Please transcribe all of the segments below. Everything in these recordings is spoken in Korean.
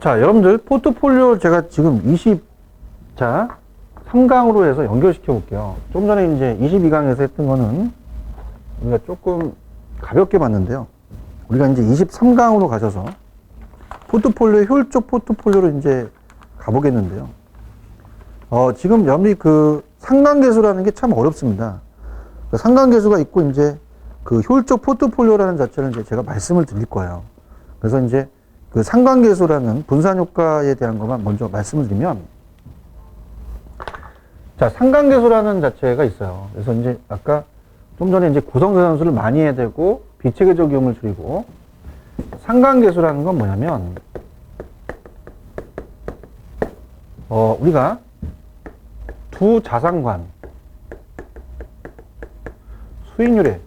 자, 여러분들 포트폴리오 제가 지금 3강으로 해서 연결시켜 볼게요. 좀 전에 이제 22강에서 했던 거는 우리가 조금 가볍게 봤는데요. 우리가 이제 23강으로 가셔서 포트폴리오, 효율적 포트폴리오로 이제 가보겠는데요. 지금 여러분이 그 상관계수라는 게 참 어렵습니다. 그 상관계수가 있고 이제 그 효율적 포트폴리오라는 자체를 이제 제가 말씀을 드릴 거예요. 그래서 이제 그 상관계수라는 분산효과에 대한 것만 먼저 말씀을 드리면, 자, 상관계수라는 자체가 있어요. 그래서 이제 아까 좀 전에 이제 구성대산수를 많이 해야 되고 비체계적 위험을 줄이고, 상관계수라는 건 뭐냐면, 우리가 두 자산관 수익률의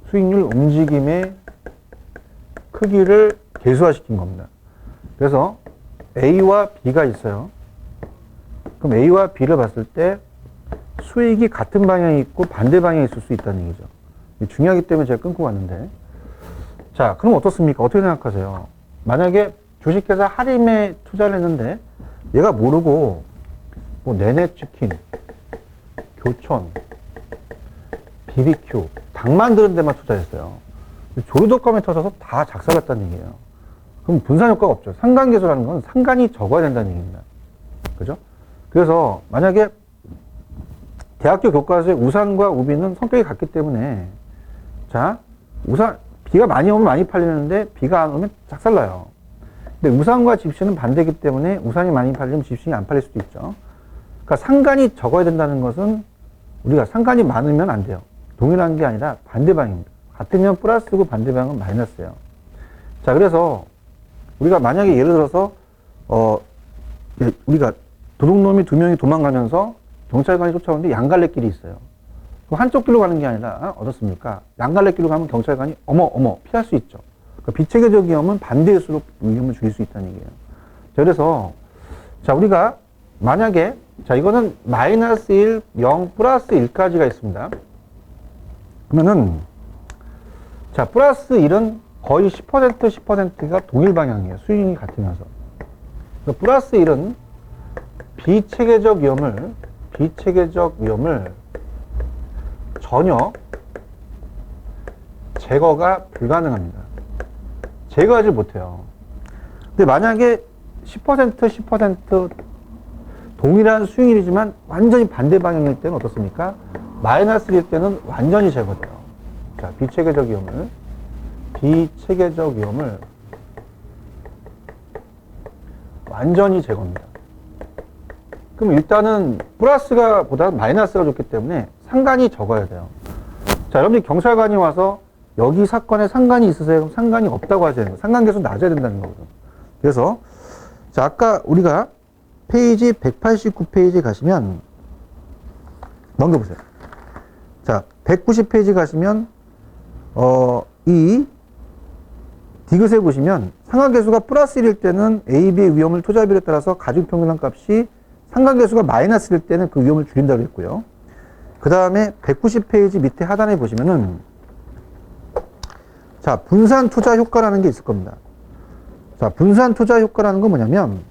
수익률 움직임의 크기를 계수화시킨 겁니다. 그래서 A와 B가 있어요. 그럼 A와 B를 봤을 때 수익이 같은 방향이 있고 반대 방향이 있을 수 있다는 얘기죠. 중요하기 때문에 제가 끊고 갔는데, 자, 그럼 어떻습니까? 어떻게 생각하세요? 만약에 주식회사 하림에 투자를 했는데 얘가 모르고 뭐 네네치킨, 교촌, BBQ, 당 만드는 데만 투자했어요. 조류독감에 터져서 다 작살났다는 얘기예요. 그럼 분산효과가 없죠. 상관계수라는 건 상관이 적어야 된다는 얘기입니다. 그죠? 그래서 만약에 대학교 교과서에 우산과 우비는 성격이 같기 때문에, 자, 비가 많이 오면 많이 팔리는데 비가 안 오면 작살나요. 근데 우산과 집시는 반대이기 때문에 우산이 많이 팔리면 집시는 안 팔릴 수도 있죠. 그러니까 상관이 적어야 된다는 것은 우리가 상관이 많으면 안 돼요. 동일한 게 아니라 반대 방향입니다. 같으면 플러스고 반대 방향은 마이너스예요. 자, 그래서 우리가 만약에 예를 들어서 우리가 도둑놈이 2명이 도망가면서 경찰관이 쫓아오는데 양갈래길이 있어요. 그럼 한쪽 길로 가는 게 아니라 어떻습니까? 양갈래길로 가면 경찰관이 어머 피할 수 있죠. 그러니까 비체계적 위험은 반대일수록 위험을 줄일 수 있다는 얘기예요. 자, 그래서 자, 우리가 만약에 자, 이거는 마이너스 1, 0, 플러스 1까지가 있습니다. 그러면은 자, 플러스 1은 거의 10%가 동일 방향이에요. 수익이 같으면서. 플러스 1은 비체계적 위험을 전혀 제거가 불가능합니다. 제거하지 못해요. 근데 만약에 10% 동일한 수익률이지만 완전히 반대 방향일 때는 어떻습니까? 마이너스일 때는 완전히 제거돼요. 자, 비체계적 위험을 완전히 제거입니다. 그럼 일단은 플러스가 보다 마이너스가 좋기 때문에 상관이 적어야 돼요. 자, 여러분들이 경찰관이 와서 여기 사건에 상관이 있으세요? 그럼 상관이 없다고 하셔야 돼요. 상관계수 낮아야 된다는 거거든요. 그래서 자, 아까 우리가 페이지 189페이지 가시면 넘겨보세요. 자, 190페이지 가시면 이 디귿에 보시면 상관계수가 플러스 1일 때는 A, B의 위험을 투자비율에 따라서 가중평균한 값이 상관계수가 마이너스일 때는 그 위험을 줄인다고 했고요. 그 다음에 190페이지 밑에 하단에 보시면은 자, 분산 투자 효과라는 게 있을 겁니다. 자, 분산 투자 효과라는 건 뭐냐면,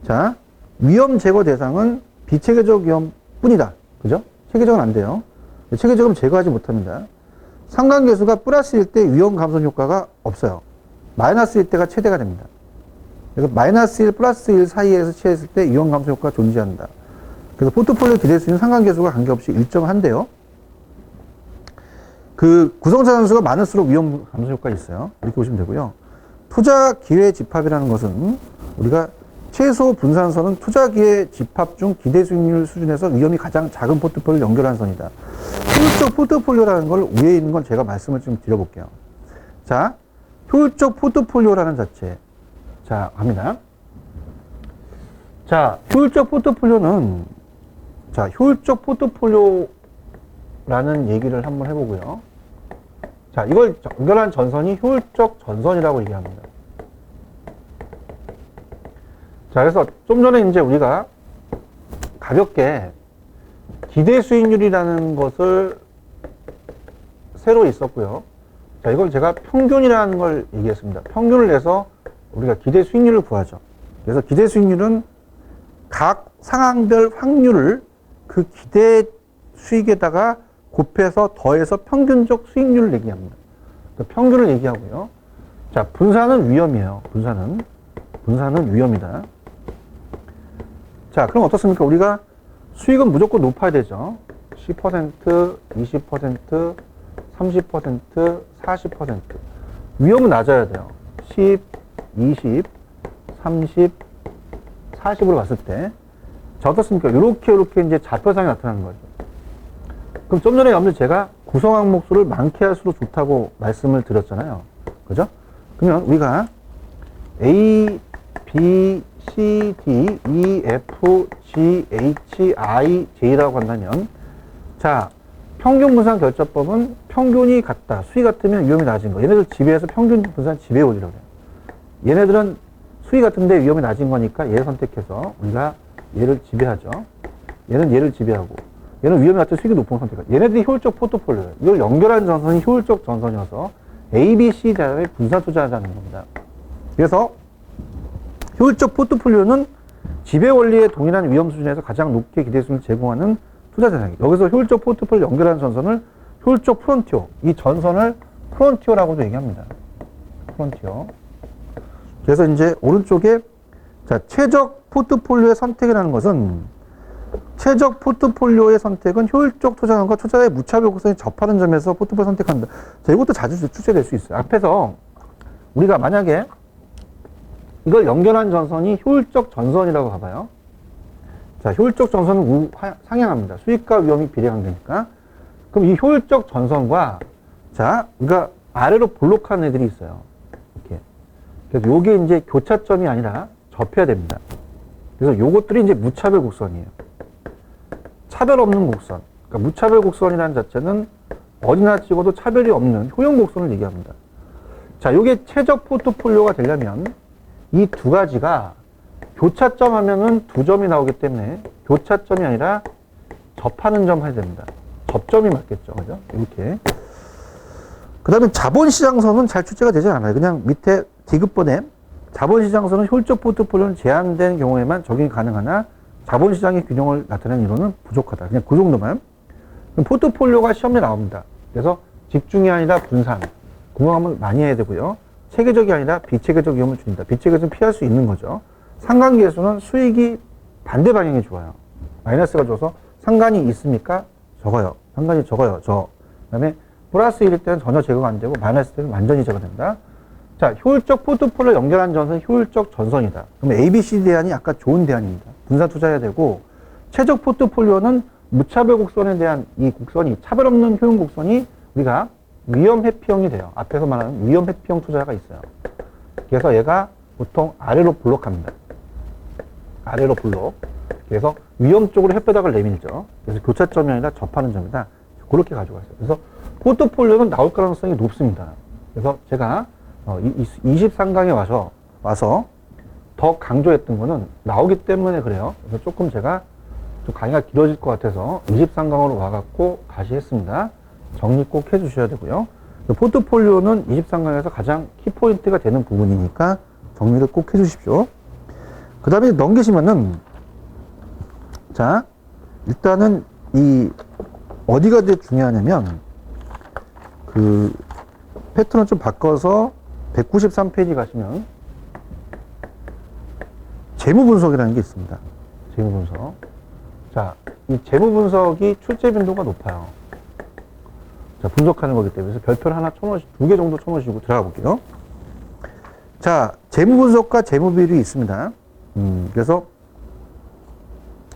자, 위험 제거 대상은 비체계적 위험 뿐이다. 그죠? 체계적은 안 돼요. 체계적으로 제거하지 못합니다. 상관계수가 플러스일 때 위험 감소 효과가 없어요. 마이너스일 때가 최대가 됩니다. 그래서 마이너스 1, 플러스 1 사이에서 취했을 때 위험 감소 효과가 존재한다. 그래서 포트폴리오 기대 수익은 상관계수가 관계없이 일정한데요. 그 구성자산수가 많을수록 위험 감소 효과가 있어요. 이렇게 보시면 되고요. 투자 기회 집합이라는 것은 우리가 최소 분산선은 투자 기회 집합 중 기대 수익률 수준에서 위험이 가장 작은 포트폴리오를 연결하는 선이다. 효율적 포트폴리오라는 걸 위에 있는 건 제가 말씀을 좀 드려볼게요. 자, 효율적 포트폴리오라는 자체. 자, 갑니다. 자, 효율적 포트폴리오는, 자, 효율적 포트폴리오라는 얘기를 한번 해보고요. 자, 이걸 연결한 전선이 효율적 전선이라고 얘기합니다. 자, 그래서 좀 전에 이제 우리가 가볍게 기대 수익률이라는 것을 새로 있었고요. 자, 이걸 제가 평균이라는 걸 얘기했습니다. 평균을 내서 우리가 기대 수익률을 구하죠. 그래서 기대 수익률은 각 상황별 확률을 그 기대 수익에다가 곱해서 더해서 평균적 수익률을 얘기합니다. 평균을 얘기하고요. 자, 분산은 위험이에요. 분산은 위험이다. 자, 그럼 어떻습니까? 우리가 수익은 무조건 높아야 되죠. 10%, 20%, 30%, 40%. 위험은 낮아야 돼요. 10, 20, 30, 40으로 봤을 때. 자, 어떻습니까? 이렇게 이제 좌표상이 나타나는 거죠. 그럼 좀 전에 여러분들 제가 구성 항목 수를 많게 할수록 좋다고 말씀을 드렸잖아요. 그죠? 그러면 우리가 A, B, C, D, E, F, G, H, I, J라고 한다면, 자, 평균 분산 결정법은 평균이 같다. 수익 같으면 위험이 낮은 거. 얘네들 지배해서 평균 분산 지배해 오리라고 해요. 얘네들은 수익 같은데 위험이 낮은 거니까 얘를 선택해서 우리가 얘를 지배하죠. 얘는 얘를 지배하고, 얘는 위험이 낮은 수익이 높은 걸 선택하죠. 얘네들이 효율적 포트폴리오예요. 이걸 연결한 전선이 효율적 전선이어서 A, B, C 자산의 분산 투자하자는 겁니다. 그래서 효율적 포트폴리오는 지배 원리에 동일한 위험 수준에서 가장 높게 기대 수익을 제공하는 투자 자산이에요. 여기서 효율적 포트폴리오 연결하는 전선을 효율적 프론티어, 이 전선을 프론티어라고도 얘기합니다. 프론티어. 그래서 이제 오른쪽에 자, 최적 포트폴리오의 선택이라는 것은 최적 포트폴리오의 선택은 효율적 투자자과 투자자의 무차별 곡선이 접하는 점에서 포트폴리오 선택한다. 자, 이것도 자주 출제될 수 있어요. 앞에서 우리가 만약에 이걸 연결한 전선이 효율적 전선이라고 봐봐요. 자, 효율적 전선은 상향합니다. 수익과 위험이 비례관계니까. 그럼 이 효율적 전선과 자, 그러니까 아래로 볼록한 애들이 있어요. 이렇게. 그래서 요게 이제 교차점이 아니라 접해야 됩니다. 그래서 요것들이 이제 무차별 곡선이에요. 차별 없는 곡선. 그러니까 무차별 곡선이라는 자체는 어디나 찍어도 차별이 없는 효용 곡선을 얘기합니다. 자, 요게 최적 포트폴리오가 되려면 이 두 가지가 교차점 하면은 두 점이 나오기 때문에 교차점이 아니라 접하는 점 해야 됩니다. 접점이 맞겠죠. 그죠? 이렇게. 그 다음에 자본시장선은 잘 출제가 되지 않아요. 그냥 밑에 디귿번에 자본시장선은 효율적 포트폴리오는 제한된 경우에만 적용이 가능하나 자본시장의 균형을 나타내는 이론은 부족하다. 그냥 그 정도만. 그럼 포트폴리오가 시험에 나옵니다. 그래서 집중이 아니라 분산. 공부를 많이 해야 되고요. 체계적이 아니라 비체계적 위험을 줄인다. 비체계적은 피할 수 있는 거죠. 상관계수는 수익이 반대 방향이 좋아요. 마이너스가 줘서 상관이 있습니까? 적어요. 상관이 적어요. 그 다음에 플러스 1일 때는 전혀 제거가 안 되고 마이너스 때는 완전히 제거된다. 자, 효율적 포트폴리오 연결한 전선은 효율적 전선이다. 그럼 ABC 대안이 아까 좋은 대안입니다. 분산 투자해야 되고 최적 포트폴리오는 무차별 곡선에 대한 이 곡선이 차별 없는 효용 곡선이 우리가 위험 회피형이 돼요. 앞에서 말하는 위험 회피형 투자가 있어요. 그래서 얘가 보통 아래로 블록합니다. 아래로 블록. 그래서 위험 쪽으로 햇볕닥을 내밀죠. 그래서 교차점이 아니라 접하는 점이다. 그렇게 가지고 있어요. 그래서 포트폴리오는 나올 가능성이 높습니다. 그래서 제가 23강에 와서 더 강조했던 거는 나오기 때문에 그래요. 그래서 조금 제가 좀 강의가 길어질 것 같아서 23강으로 와갖고 다시 했습니다. 정리 꼭 해주셔야 되고요. 포트폴리오는 23강에서 가장 키포인트가 되는 부분이니까 정리를 꼭 해주십시오. 그 다음에 넘기시면은, 자, 일단은 이, 어디가 되게 중요하냐면, 그, 패턴을 좀 바꿔서 193페이지 가시면, 재무 분석이라는 게 있습니다. 재무 분석. 자, 이 재무 분석이 출제 빈도가 높아요. 자, 분석하는 거기 때문에. 그래서 별표를 하나 쳐놓으시고, 2개 정도 쳐놓으시고 들어가 볼게요. 자, 재무 분석과 재무 비율이 있습니다. 그래서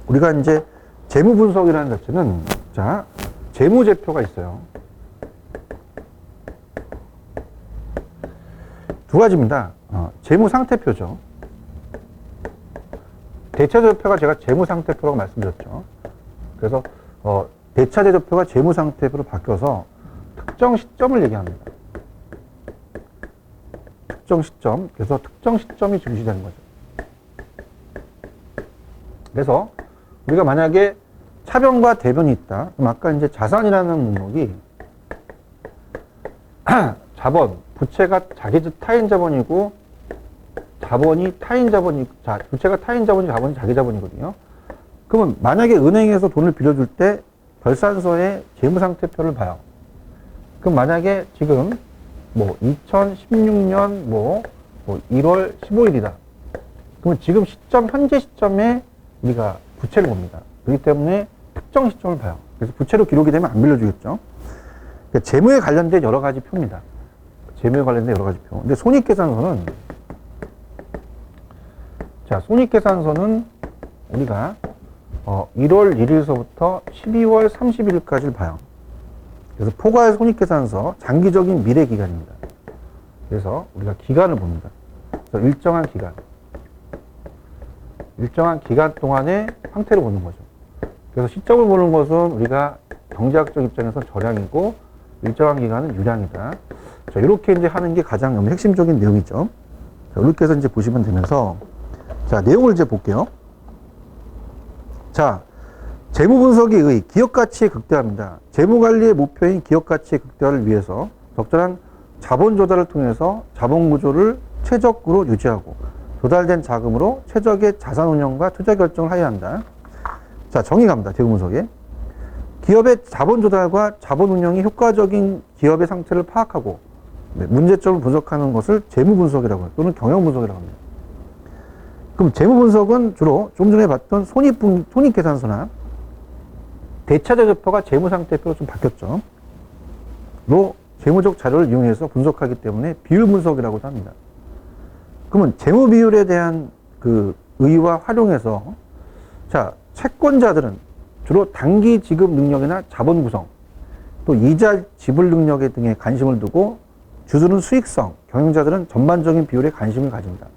우리가 이제 재무 분석이라는 자체는, 자, 재무제표가 있어요. 두 가지입니다. 재무상태표죠. 대차제표가 제가 재무상태표라고 말씀드렸죠. 그래서 대차제표가 재무상태표로 바뀌어서 특정 시점을 얘기합니다. 특정 시점. 그래서 특정 시점이 중시되는 거죠. 그래서 우리가 만약에 차변과 대변이 있다. 그럼 아까 이제 자산이라는 목록이 자본, 부채가 타인 자본이고 자본이 타인 자본이, 부채가 타인 자본이 자본이 자기 자본이거든요. 그러면 만약에 은행에서 돈을 빌려줄 때 결산서에 재무상태표를 봐요. 그럼 만약에 지금 2016년 1월 15일이다. 그러면 지금 현재 시점에 우리가 부채를 봅니다. 그렇기 때문에 특정 시점을 봐요. 그래서 부채로 기록이 되면 안 빌려주겠죠. 그러니까 재무에 관련된 여러 가지 표입니다. 재무에 관련된 여러 가지 표. 근데 손익계산서는, 손익계산서는 우리가 1월 1일서부터 12월 30일까지를 봐요. 그래서 포괄 손익계산서, 장기적인 미래 기간입니다. 그래서 우리가 기간을 봅니다. 그래서 일정한 기간 동안의 상태를 보는 거죠. 그래서 시점을 보는 것은 우리가 경제학적 입장에서 절약이고, 일정한 기간은 유량이다. 자, 이렇게 이제 하는 게 가장 핵심적인 내용이죠. 자, 이렇게 해서 이제 보시면 되면서, 자, 내용을 이제 볼게요. 자, 재무 분석에 의해 기업 가치의 극대화입니다. 재무 관리의 목표인 기업 가치의 극대화를 위해서 적절한 자본 조달을 통해서 자본 구조를 최적으로 유지하고 조달된 자금으로 최적의 자산 운영과 투자 결정을 하여야 한다. 자, 정의 갑니다. 재무 분석에. 기업의 자본 조달과 자본 운영이 효과적인 기업의 상태를 파악하고 문제점을 분석하는 것을 재무 분석이라고 해요. 또는 경영 분석이라고 합니다. 그럼 재무 분석은 주로 좀 전에 봤던 손익계산서나 대차대조표가 재무상태표로 좀 바뀌었죠. 로 재무적 자료를 이용해서 분석하기 때문에 비율 분석이라고도 합니다. 그러면 재무 비율에 대한 그 의의와 활용해서, 자, 채권자들은 주로 단기 지급 능력이나 자본 구성, 또 이자 지불 능력 등에 관심을 두고 주주는 수익성, 경영자들은 전반적인 비율에 관심을 가집니다.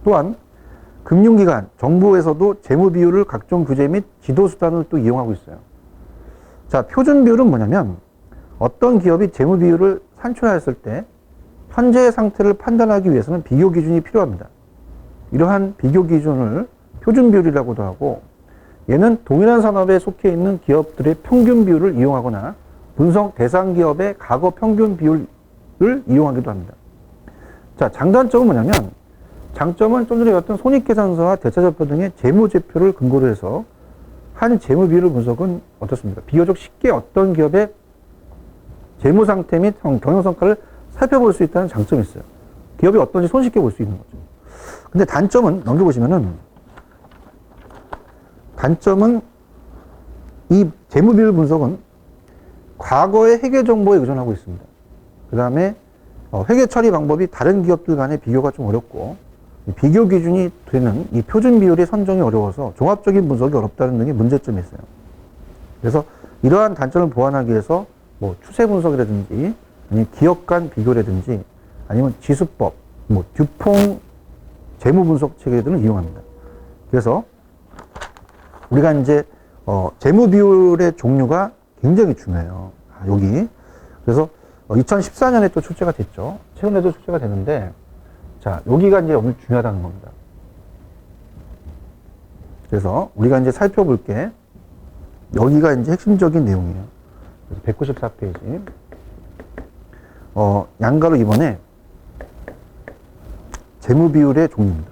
또한 금융기관, 정부에서도 재무 비율을 각종 규제 및 지도수단을 또 이용하고 있어요. 자, 표준 비율은 뭐냐면 어떤 기업이 재무 비율을 산출하였을 때 현재의 상태를 판단하기 위해서는 비교 기준이 필요합니다. 이러한 비교 기준을 표준 비율이라고도 하고, 얘는 동일한 산업에 속해 있는 기업들의 평균 비율을 이용하거나 분석 대상 기업의 과거 평균 비율을 이용하기도 합니다. 자, 장단점은 뭐냐면, 장점은 좀 전에 봤던 손익계산서와 대차대표 등의 재무제표를 근거로 해서 한 재무 비율 분석은 어떻습니까? 비교적 쉽게 어떤 기업의 재무 상태 및 경영 성과를 살펴볼 수 있다는 장점이 있어요. 기업이 어떤지 손쉽게 볼 수 있는 거죠. 근데 단점은, 넘겨보시면은, 단점은 이 재무 비율 분석은 과거의 회계 정보에 의존하고 있습니다. 그 다음에 회계 처리 방법이 다른 기업들 간의 비교가 좀 어렵고, 비교 기준이 되는 이 표준 비율의 선정이 어려워서 종합적인 분석이 어렵다는 등의 문제점이 있어요. 그래서 이러한 단점을 보완하기 위해서 추세 분석이라든지 아니면 기업 간 비교라든지 아니면 지수법, 듀퐁 재무 분석 체계 등을 이용합니다. 그래서 우리가 이제 재무 비율의 종류가 굉장히 중요해요. 여기. 그래서 2014년에 또 출제가 됐죠. 최근에도 출제가 됐는데, 자, 여기가 이제 오늘 중요하다는 겁니다. 그래서 우리가 이제 살펴볼 게 여기가 이제 핵심적인 내용이에요. 194페이지. 양가로 이번에 재무 비율의 종류입니다.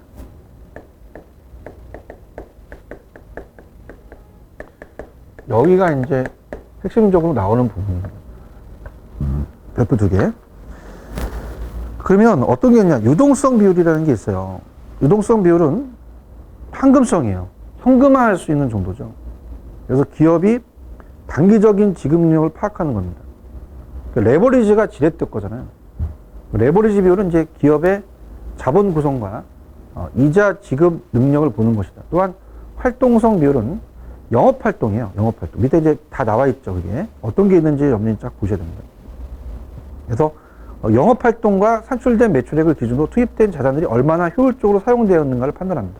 여기가 이제 핵심적으로 나오는 부분입니다. 별표 2개. 그러면 어떤 게 있냐? 유동성 비율이라는 게 있어요. 유동성 비율은 현금성이에요. 현금화할 수 있는 정도죠. 그래서 기업이 단기적인 지급 능력을 파악하는 겁니다. 레버리지가 지렛대 거잖아요. 레버리지 비율은 이제 기업의 자본 구성과 이자 지급 능력을 보는 것이다. 또한 활동성 비율은 영업 활동이에요. 영업 활동. 밑에 이제 다 나와 있죠. 그게 어떤 게 있는지 여러분이 쫙 보셔야 됩니다. 그래서 영업 활동과 산출된 매출액을 기준으로 투입된 자산들이 얼마나 효율적으로 사용되었는가를 판단합니다.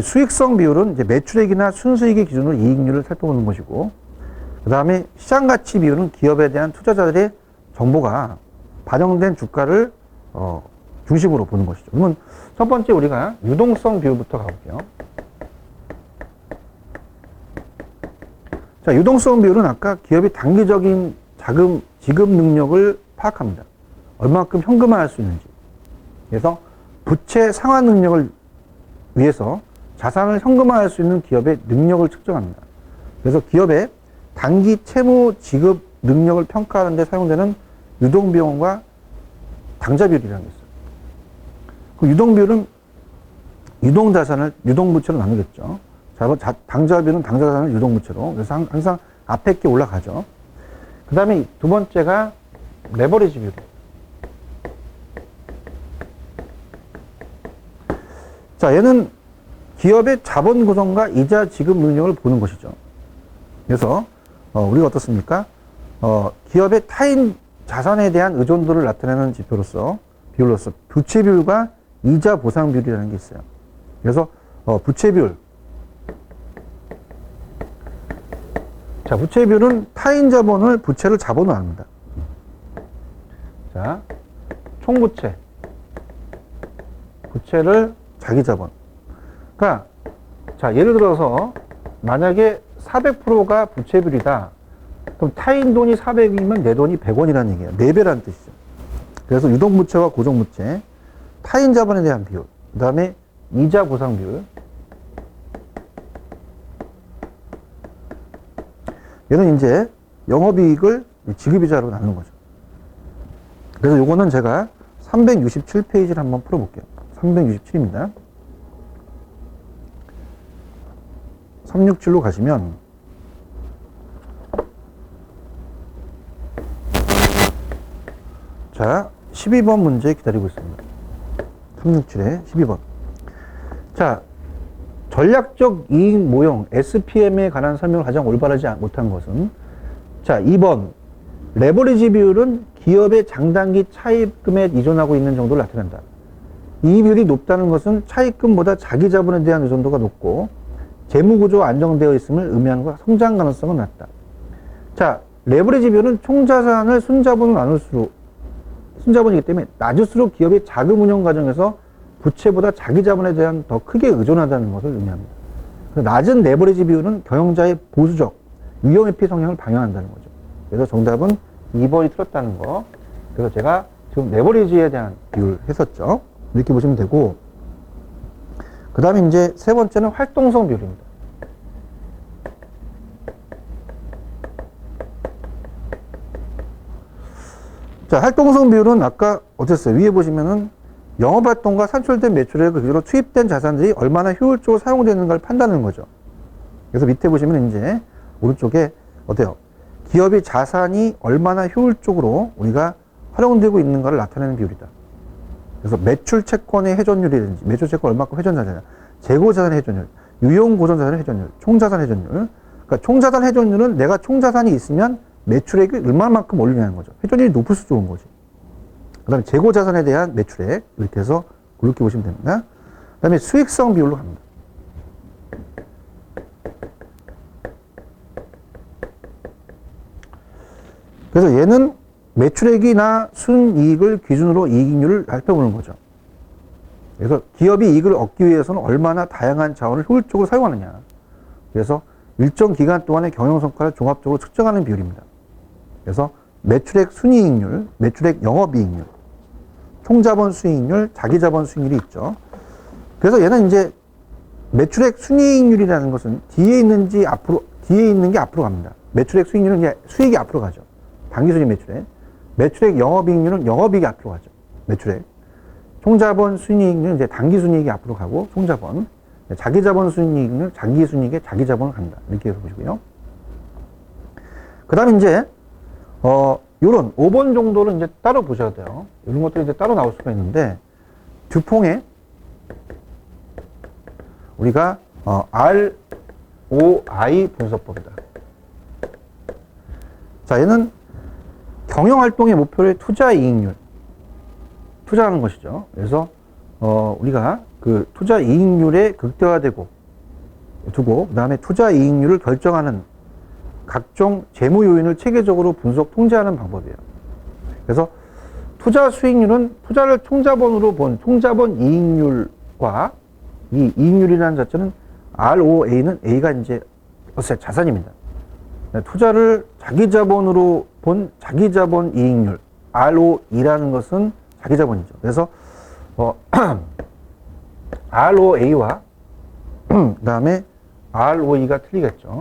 수익성 비율은 이제 매출액이나 순수익의 기준으로 이익률을 살펴보는 것이고, 그 다음에 시장가치 비율은 기업에 대한 투자자들의 정보가 반영된 주가를 중심으로 보는 것이죠. 그러면 첫 번째 우리가 유동성 비율부터 가볼게요. 자, 유동성 비율은 아까 기업이 단기적인 자금 지급 능력을 파악합니다. 얼만큼 현금화할 수 있는지. 그래서 부채 상환 능력을 위해서 자산을 현금화할 수 있는 기업의 능력을 측정합니다. 그래서 기업의 단기 채무 지급 능력을 평가하는 데 사용되는 유동비용과 당좌비율이라는 게 있어요. 그 유동비율은 유동자산을 유동부채로 나누겠죠. 당좌비율은 당좌자산을 유동부채로. 그래서 항상 앞에 게 올라가죠. 그 다음에 두 번째가 레버리지 비율. 자, 얘는 기업의 자본 구성과 이자 지급 능력을 보는 것이죠. 그래서 우리가 어떻습니까? 기업의 타인 자산에 대한 의존도를 나타내는 비율로서 부채 비율과 이자 보상 비율이라는 게 있어요. 그래서 부채 비율. 자, 부채 비율은 타인 자본을 부채를 자본으로 나눕니다. 자, 총부채. 부채를 자기 자본. 그러니까 자, 예를 들어서 만약에 400%가 부채 비율이다. 그럼 타인 돈이 400이면 내 돈이 100원이라는 얘기예요. 4배라는 뜻이죠. 그래서 유동부채와 고정부채, 타인 자본에 대한 비율, 그 다음에 이자 보상 비율. 얘는 이제 영업이익을 지급이자로 나누는 거죠. 그래서 요거는 제가 367페이지를 한번 풀어볼게요. 367입니다. 367로 가시면 자, 12번 문제 기다리고 있습니다. 367에 12번. 자, 전략적 이익 모형 SPM에 관한 설명을 가장 올바르지 못한 것은 자, 2번 레버리지 비율은 기업의 장단기 차입금에 의존하고 있는 정도를 나타낸다. 이 비율이 높다는 것은 차입금보다 자기 자본에 대한 의존도가 높고 재무구조가 안정되어 있음을 의미하는 것과 성장 가능성은 낮다. 자, 레버리지 비율은 총자산을 순자본으로 나눌수록 순자본이기 때문에 낮을수록 기업의 자금 운영 과정에서 부채보다 자기 자본에 대한 더 크게 의존하다는 것을 의미합니다. 낮은 레버리지 비율은 경영자의 보수적 위험회피 성향을 방해한다는 거죠. 그래서 정답은 2번이 틀렸다는 거. 그래서 제가 지금 레버리지에 대한 비율 했었죠. 이렇게 보시면 되고, 그 다음에 이제 세 번째는 활동성 비율입니다. 자, 활동성 비율은 아까 어땠어요? 위에 보시면은 영업활동과 산출된 매출액을 기준으로 투입된 자산들이 얼마나 효율적으로 사용되는가를 판단하는 거죠. 그래서 밑에 보시면 이제 오른쪽에 어때요? 기업의 자산이 얼마나 효율적으로 우리가 활용되고 있는가를 나타내는 비율이다. 그래서 매출 채권의 회전율이든지 매출 채권 얼마큼 회전자산이냐, 재고자산 회전율, 유용고정자산 회전율, 총자산 회전율. 그러니까 총자산 회전율은 내가 총자산이 있으면 매출액이 얼마만큼 올리냐는 거죠. 회전율이 높을수록 좋은 거지. 그 다음에 재고자산에 대한 매출액 이렇게 해서 그렇게 보시면 됩니다. 그 다음에 수익성 비율로 갑니다. 그래서 얘는 매출액이나 순이익을 기준으로 이익률을 살펴보는 거죠. 그래서 기업이 이익을 얻기 위해서는 얼마나 다양한 자원을 효율적으로 사용하느냐. 그래서 일정 기간 동안의 경영성과를 종합적으로 측정하는 비율입니다. 그래서 매출액 순이익률, 매출액 영업이익률, 총자본 수익률, 자기자본 수익률이 있죠. 그래서 얘는 이제 매출액 순이익률이라는 것은 뒤에 있는 게 앞으로 갑니다. 매출액 수익률은 이제 수익이 앞으로 가죠. 당기순이익 매출액. 매출액 영업이익률은 영업이익이 앞으로 가죠. 매출액. 총자본 순이익률은 이제 당기순이익이 앞으로 가고, 총자본. 자기자본 순이익률, 장기순이익에 자기자본을 간다. 이렇게 해서 보시고요. 그 다음에 이제, 요런 5번 정도는 이제 따로 보셔야 돼요. 이런 것들이 이제 따로 나올 수가 있는데, 듀퐁의 우리가, ROI 분석법이다. 자, 얘는 경영활동의 목표를 투자 이익률, 투자하는 것이죠. 그래서, 우리가 그 투자 이익률에 극대화되고 두고, 그 다음에 투자 이익률을 결정하는 각종 재무 요인을 체계적으로 분석, 통제하는 방법이에요. 그래서 투자 수익률은 투자를 총자본으로 본 총자본 이익률과 이 이익률이라는 자체는 ROA는 A가 이제 자산입니다. 투자를 자기 자본으로 본 자기 자본 이익률, ROE라는 것은 자기 자본이죠. 그래서 ROA와 그 다음에 ROE가 틀리겠죠.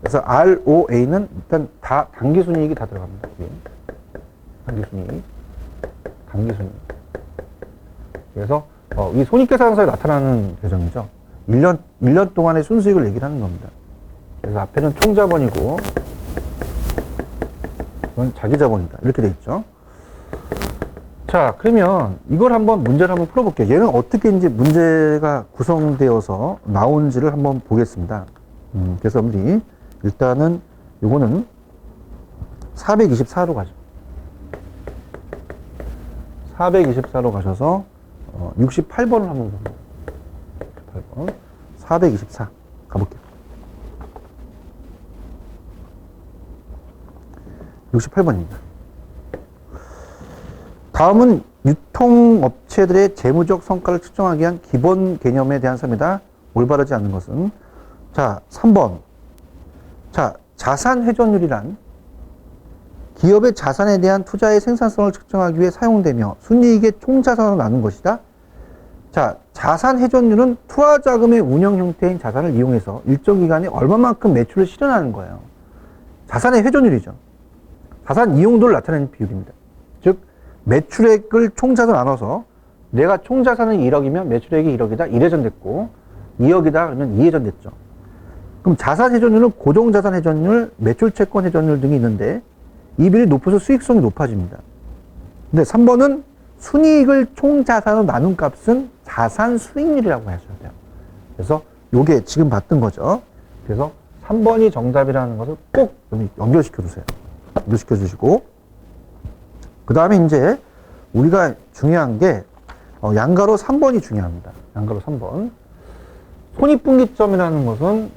그래서 ROA는 일단 다 당기순이익이 다 들어갑니다. 당기순이익. 그래서 이 손익계산서에 나타나는 계정이죠. 1년 동안의 순수익을 얘기를 하는 겁니다. 그래서 앞에는 총자본이고 이건 자기자본이다. 이렇게 돼 있죠. 자, 그러면 이걸 한번 문제를 한번 풀어볼게요. 얘는 어떻게 이제 문제가 구성되어서 나온지를 한번 보겠습니다. 그래서 우리 일단은 요거는 424로 가죠. 424로 가셔서 68번을 한번 봅니다. 68번. 424 가볼게요. 68번입니다. 다음은 유통업체들의 재무적 성과를 측정하기 위한 기본 개념에 대한 설명이다. 올바르지 않는 것은. 자, 3번. 자, 자산 회전율이란 기업의 자산에 대한 투자의 생산성을 측정하기 위해 사용되며 순이익의 총자산으로 나눈 것이다. 자, 자산 회전율은 투하자금의 운영 형태인 자산을 이용해서 일정 기간에 얼마만큼 매출을 실현하는 거예요. 자산의 회전율이죠. 자산 이용도를 나타내는 비율입니다. 즉, 매출액을 총자산 나눠서 내가 총자산은 1억이면 매출액이 1억이다. 1회전 됐고 2억이다. 그러면 2회전 됐죠. 그럼 자산 회전율은 고정자산 회전율, 매출채권 회전율 등이 있는데 이 비율이 높아서 수익성이 높아집니다. 근데 3번은 순이익을 총자산으로 나눈 값은 자산 수익률이라고 하셔야 돼요. 그래서 요게 지금 봤던 거죠. 그래서 3번이 정답이라는 것을 꼭 연결시켜 주세요. 연결시켜 주시고 그 다음에 이제 우리가 중요한 게 양가로 3번이 중요합니다. 양가로 3번. 손익분기점이라는 것은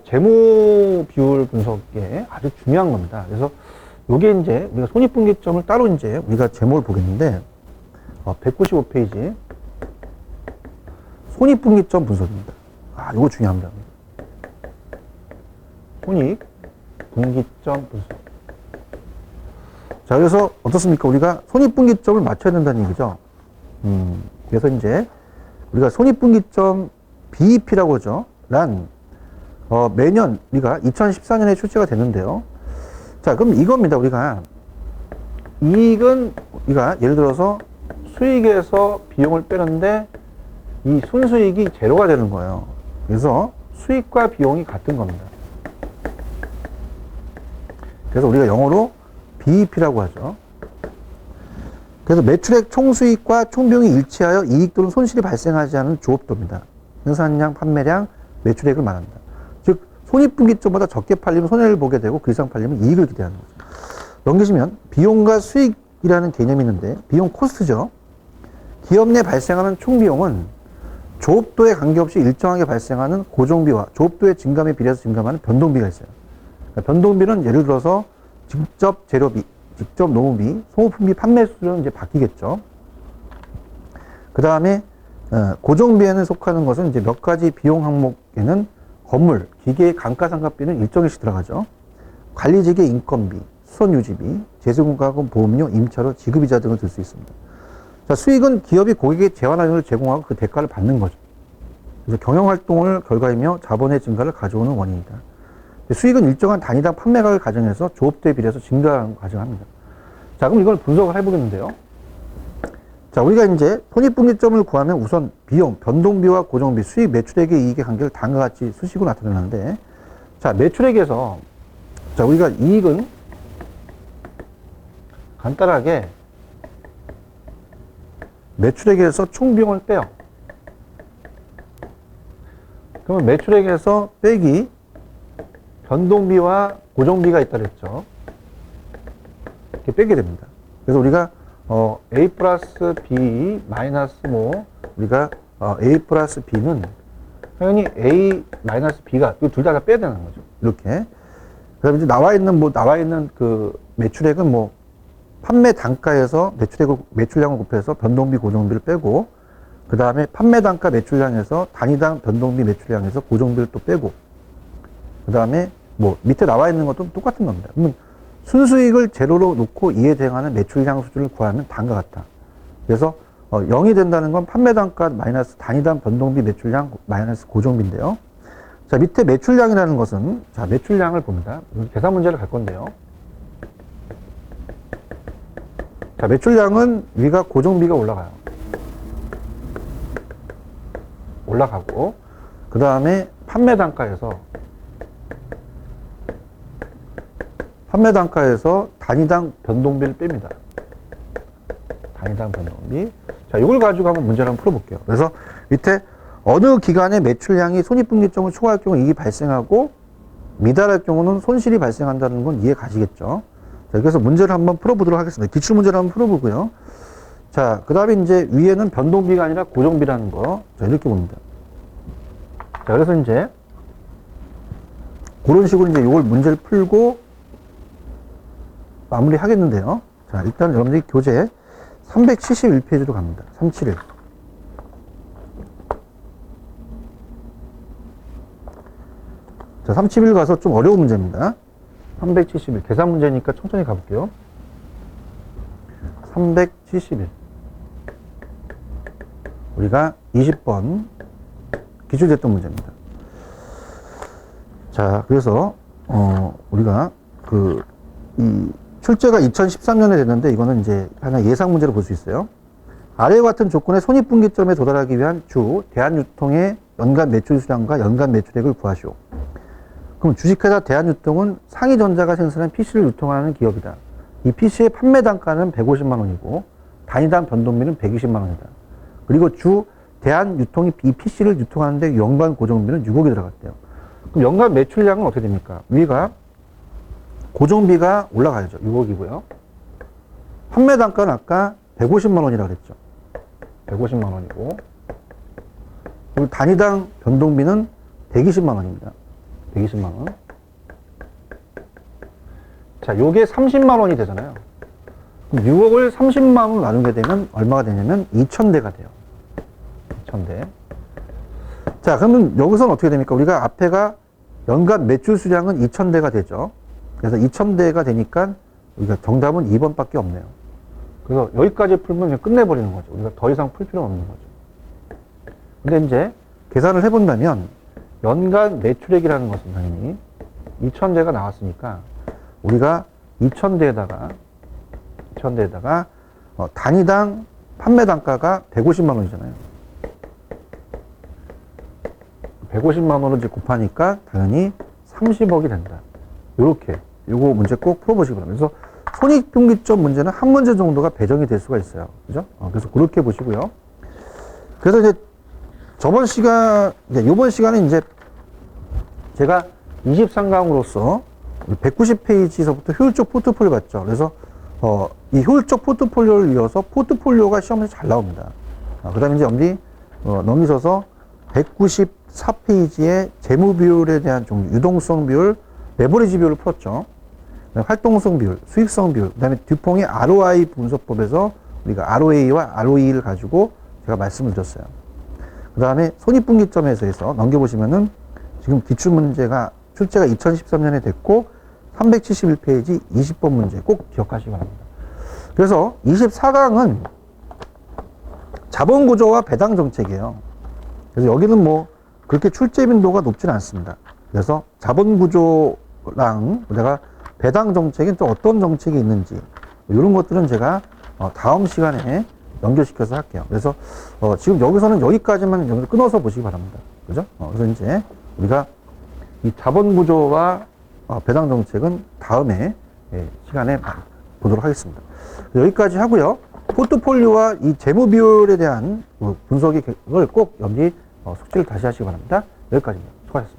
재무 비율 분석에 아주 중요한 겁니다. 그래서 요게 이제 우리가 손익분기점을 따로 이제 우리가 제목을 보겠는데 195페이지 손익분기점 분석입니다. 요거 중요합니다. 손익분기점 분석. 자, 그래서 어떻습니까? 우리가 손익분기점을 맞춰야 된다는 얘기죠. 그래서 이제 우리가 손익분기점 BEP라고 하죠. 매년 우리가 2014년에 출제가 됐는데요. 자, 그럼 이겁니다. 우리가 이익은 우리가 예를 들어서 수익에서 비용을 빼는데 이 순수익이 제로가 되는 거예요. 그래서 수익과 비용이 같은 겁니다. 그래서 우리가 영어로 BEP라고 하죠. 그래서 매출액 총수익과 총비용이 일치하여 이익 또는 손실이 발생하지 않은 조업도입니다. 생산량, 판매량, 매출액을 말합니다. 즉 손익분기점보다 적게 팔리면 손해를 보게 되고 그 이상 팔리면 이익을 기대하는 거죠. 넘기시면 비용과 수익이라는 개념이 있는데 비용 코스트죠. 기업 내 발생하는 총비용은 조업도에 관계없이 일정하게 발생하는 고정비와 조업도의 증감에 비례해서 증감하는 변동비가 있어요. 그러니까 변동비는 예를 들어서 직접 재료비, 직접 노무비, 소모품비 판매 수준은 이제 바뀌겠죠. 그 다음에 고정비에는 속하는 것은 이제 몇 가지 비용 항목에는 건물, 기계, 감가상각비는 일정씩 들어가죠. 관리직의 인건비, 수선유지비, 재수공과금, 보험료, 임차료, 지급이자 등을 들 수 있습니다. 자, 수익은 기업이 고객에게 재환환율을 제공하고 그 대가를 받는 거죠. 그래서 경영활동을 결과이며 자본의 증가를 가져오는 원인이다. 수익은 일정한 단위당 판매가를 가정해서 조업도에 비례해서 증가하는 과정합니다. 자, 그럼 이걸 분석을 해보겠는데요. 자, 우리가 이제 손익분기점을 구하면 우선 비용, 변동비와 고정비, 수익, 매출액의 이익의 관계를 다음과 같이 수식으로 나타내는데, 자, 매출액에서, 자, 우리가 이익은 간단하게 매출액에서 총비용을 빼요. 그러면 매출액에서 빼기 변동비와 고정비가 있다 그랬죠. 이렇게 빼게 됩니다. 그래서 우리가 A 플러스 B 마이너스 우리가 A 플러스 B는 당연히 A 마이너스 B가 둘 다 빼야 되는 거죠. 이렇게. 그다음에 이제 나와 있는 그 매출액은 판매 단가에서 매출량을 곱해서 변동비 고정비를 빼고, 그 다음에 판매 단가 매출량에서 단위당 변동비 매출량에서 고정비를 또 빼고, 그 다음에 밑에 나와 있는 것도 똑같은 겁니다. 그러면 순수익을 제로로 놓고 이에 대응하는 매출량 수준을 구하면 다음과 같다. 그래서 0이 된다는 건 판매 단가 마이너스 단위당 변동비 매출량 마이너스 고정비인데요. 자, 밑에 매출량이라는 것은, 자, 매출량을 봅니다. 계산 문제를 갈 건데요. 자, 매출량은 위가 고정비가 올라가요. 올라가고, 그 다음에 판매 단가에서 단위당 변동비를 뺍니다. 단위당 변동비. 자, 이걸 가지고 한번 문제를 한번 풀어볼게요. 그래서 밑에 어느 기간에 매출량이 손익분기점을 초과할 경우 이익이 발생하고 미달할 경우는 손실이 발생한다는 건 이해 가시겠죠? 자, 그래서 문제를 한번 풀어보도록 하겠습니다. 기출 문제를 한번 풀어보고요. 자, 그 다음에 이제 위에는 변동비가 아니라 고정비라는 거. 자, 이렇게 봅니다. 자, 그래서 이제 그런 식으로 이제 이걸 문제를 풀고 마무리 하겠는데요. 자, 일단 여러분들이 교재 371페이지로 갑니다. 371. 자, 371 가서 좀 어려운 문제입니다. 371. 계산 문제니까 천천히 가볼게요. 371. 우리가 20번 기출됐던 문제입니다. 자, 그래서, 우리가 이 출제가 2013년에 됐는데 이거는 이제 하나 예상 문제로 볼 수 있어요. 아래와 같은 조건의 손익분기점에 도달하기 위한 주 대한유통의 연간 매출 수량과 연간 매출액을 구하시오. 그럼 주식회사 대한유통은 상위전자가 생산한 PC를 유통하는 기업이다. 이 PC의 판매 단가는 150만 원이고 단위당 변동비는 120만 원이다. 그리고 주 대한유통이 이 PC를 유통하는데 연간 고정비는 6억이 들어갔대요. 그럼 연간 매출량은 어떻게 됩니까? 위가 고정비가 올라가야죠. 6억이고요. 판매 단가는 아까 150만 원이라고 그랬죠. 150만 원이고 그리고 단위당 변동비는 120만 원입니다. 120만 원. 자, 요게 30만 원이 되잖아요. 그럼 6억을 30만 원 나누게 되면 얼마가 되냐면 2,000대가 돼요. 2,000대. 자, 그러면 여기서는 어떻게 됩니까? 우리가 앞에가 연간 매출 수량은 2,000대가 되죠. 그래서 2,000대가 되니까 우리가 정답은 2번밖에 없네요. 그래서 여기까지 풀면 그냥 끝내버리는 거죠. 우리가 더 이상 풀 필요는 없는 거죠. 근데 이제 계산을 해본다면 연간 매출액이라는 것은 당연히 2,000대가 나왔으니까 우리가 2,000대에다가 단위당 판매 단가가 150만 원이잖아요. 150만 원을 이제 곱하니까 당연히 30억이 된다. 요렇게 요거 문제 꼭 풀어보시기 바랍니다. 그래서 손익분기점 문제는 한 문제 정도가 배정이 될 수가 있어요. 그죠? 그래서 그렇게 보시고요. 그래서 이제 이번 시간에 이제 제가 23강으로서 190페이지에서부터 효율적 포트폴리오 봤죠. 그래서 이 효율적 포트폴리오를 이어서 포트폴리오가 시험에서 잘 나옵니다. 그 다음에 이제 여러분들이 넘기셔서 194페이지에 재무 비율에 대한 종류, 유동성 비율, 레버리지 비율을 풀었죠. 활동성 비율, 수익성 비율, 그 다음에 듀퐁의 ROI 분석법에서 우리가 ROA와 ROE를 가지고 제가 말씀을 드렸어요. 그 다음에 손익분기점에서 넘겨보시면은 지금 기출문제가 출제가 2013년에 됐고 371페이지 20번 문제 꼭 기억하시기 바랍니다. 그래서 24강은 자본구조와 배당정책이에요. 그래서 여기는 뭐 그렇게 출제 빈도가 높지는 않습니다. 그래서 자본구조랑 내가 배당정책은 또 어떤 정책이 있는지 이런 것들은 제가 다음 시간에 연결시켜서 할게요. 그래서 지금 여기서는 여기까지만 끊어서 보시기 바랍니다. 그죠? 그래서 이제 우리가 이 자본구조와 배당정책은 다음에 시간에 보도록 하겠습니다. 여기까지 하고요. 포트폴리오와 이 재무비율에 대한 분석을 꼭 여기 숙지를 다시 하시기 바랍니다. 여기까지입니다. 수고하셨습니다.